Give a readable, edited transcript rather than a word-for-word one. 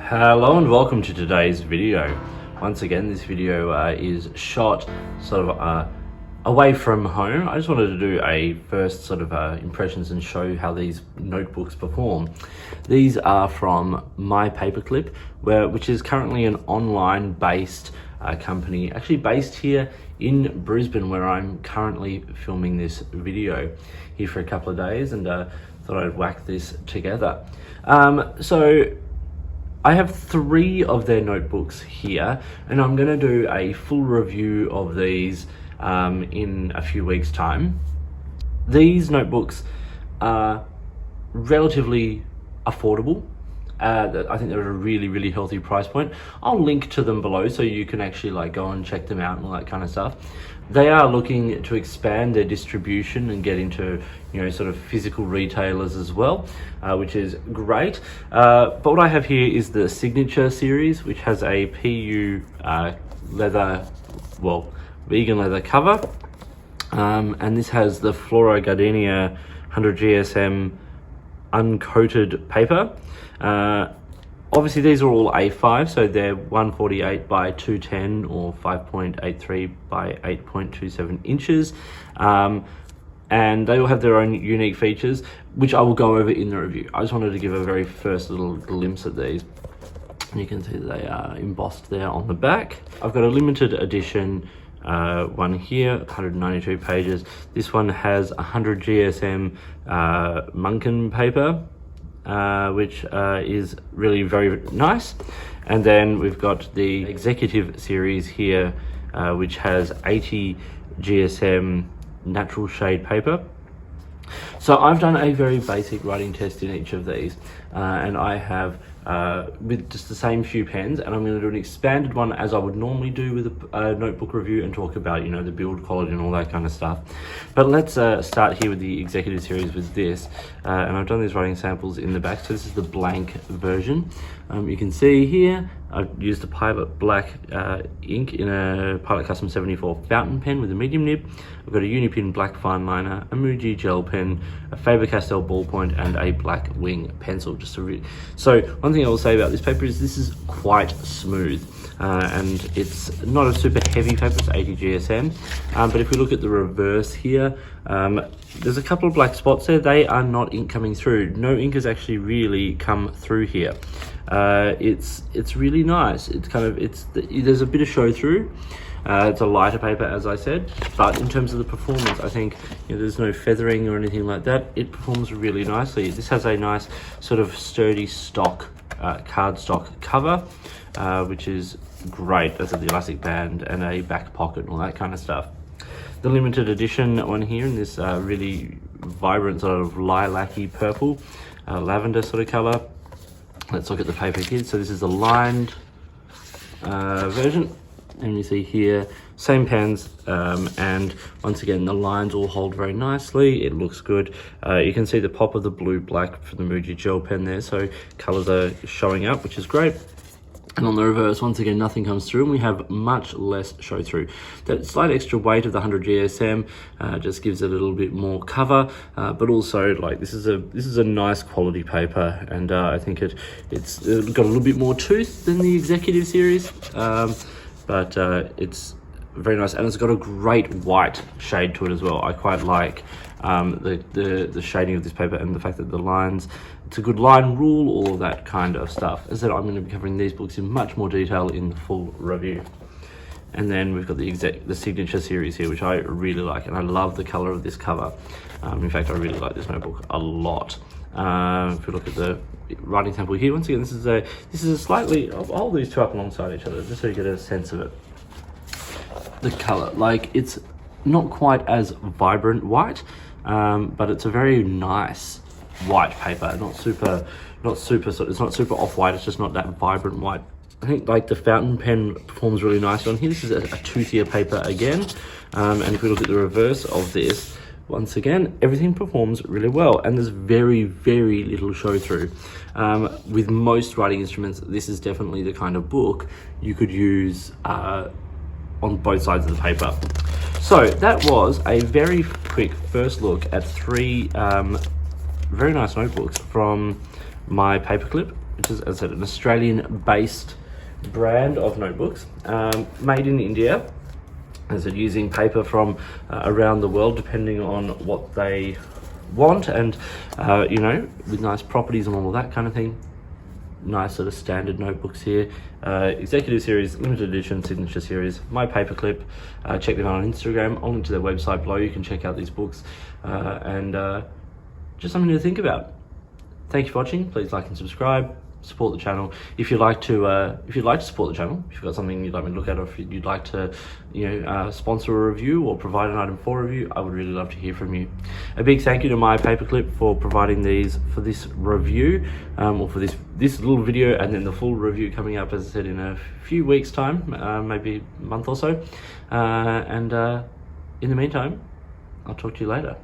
Hello and welcome to today's video. Once again, this video is shot sort of away from home. I just wanted to do a first sort of impressions and show you how these notebooks perform. These are from myPAPERCLIP, which is currently an online based company, actually based here in Brisbane, where I'm currently filming this video here for a couple of days, and thought I'd whack this together. So I have 3 of their notebooks here, and I'm going to do a full review of these in a few weeks' time. These notebooks are relatively affordable. I think they're at a really healthy price point. I'll link to them below so you can actually go and check them out and all that kind of stuff. They are looking to expand their distribution and get into sort of physical retailers as well, which is great. But what I have here is the Signature series, which has a PU leather, vegan leather cover, and this has the Flora Gardenia 100 GSM uncoated paper. Obviously these are all A5, so they're 148 by 210 or 5.83 by 8.27 inches, and they all have their own unique features, which I will go over in the review. I just wanted to give a very first little glimpse at these. You can see they are embossed there on the back. I've got a limited edition one here, 192 pages. This one has 100 GSM Munkin paper, which is really very nice. And then we've got the Executive series here, which has 80 GSM natural shade paper. So I've done a very basic writing test in each of these, and I have with just the same few pens, and I'm going to do an expanded one as I would normally do with a notebook review and talk about the build quality and all that kind of stuff. But let's start here with the Executive series with this, and I've done these writing samples in the back. So this is the blank version. You can see here I've used a Pilot black ink in a Pilot Custom 74 fountain pen with a medium nib. I've got a Unipin black fine liner, a Muji gel pen, a Faber-Castell ballpoint, and a black wing pencil. So one thing I will say about this paper is this is quite smooth, and it's not a super heavy paper. It's 80 GSM, but if we look at the reverse here, there's a couple of black spots there. They are not ink coming through. No ink has actually really come through here. It's really nice. There's a bit of show through. It's a lighter paper, as I said, but in terms of the performance, I think there's no feathering or anything like that. It performs really nicely. This has a nice sort of sturdy stock cardstock cover, which is great. There's the elastic band and a back pocket and all that kind of stuff. The limited edition one here in this really vibrant sort of lilac-y purple, lavender sort of color. Let's look at the paper here. So this is a lined version, and you see here same pens, and once again the lines all hold very nicely. It looks good. You can see the pop of the blue black for the Muji gel pen there, so colors are showing up, which is great. And on the reverse, once again, nothing comes through, and we have much less show through. That slight extra weight of the 100 GSM just gives it a little bit more cover, but also this is a nice quality paper, and I think it's got a little bit more tooth than the Executive series, but it's very nice, and it's got a great white shade to it as well. I quite like the shading of this paper and the fact that the lines, it's a good line rule, all of that kind of stuff. As I said, I'm going to be covering these books in much more detail in the full review. And then we've got the Signature series here, which I really like, and I love the color of this cover. In fact, I really like this notebook a lot. If we look at the writing sample here, once again, this is a slightly, I'll hold these two up alongside each other just so you get a sense of it. The color, it's not quite as vibrant white, but it's a very nice white paper. It's not super off-white. It's just not that vibrant white. I think the fountain pen performs really nicely on here. This is a toothier paper again, and if we look at the reverse of this, once again, everything performs really well, and there's very little show through. With most writing instruments, this is definitely the kind of book you could use on both sides of the paper. So that was a very quick first look at 3 very nice notebooks from myPAPERCLIP. which is, as I said, an Australian-based brand of notebooks, made in India, as I said, using paper from around the world, depending on what they want, and you know, with nice properties and all of that kind of thing. Nice sort of standard notebooks here. Executive series, limited edition, signature series, myPAPERCLIP. Check them out on Instagram. I'll link to their website below. You can check out these books, and just something to think about. Thank you for watching. Please like and subscribe. Support the channel. If you'd like to support the channel, if you've got something you'd like me to look at, or if you'd like to, you know, sponsor a review or provide an item for review, I would really love to hear from you. A big thank you to myPAPERCLIP for providing these for this review, or for this little video, and then the full review coming up, as I said, in a few weeks' time, maybe a month or so. And in the meantime, I'll talk to you later.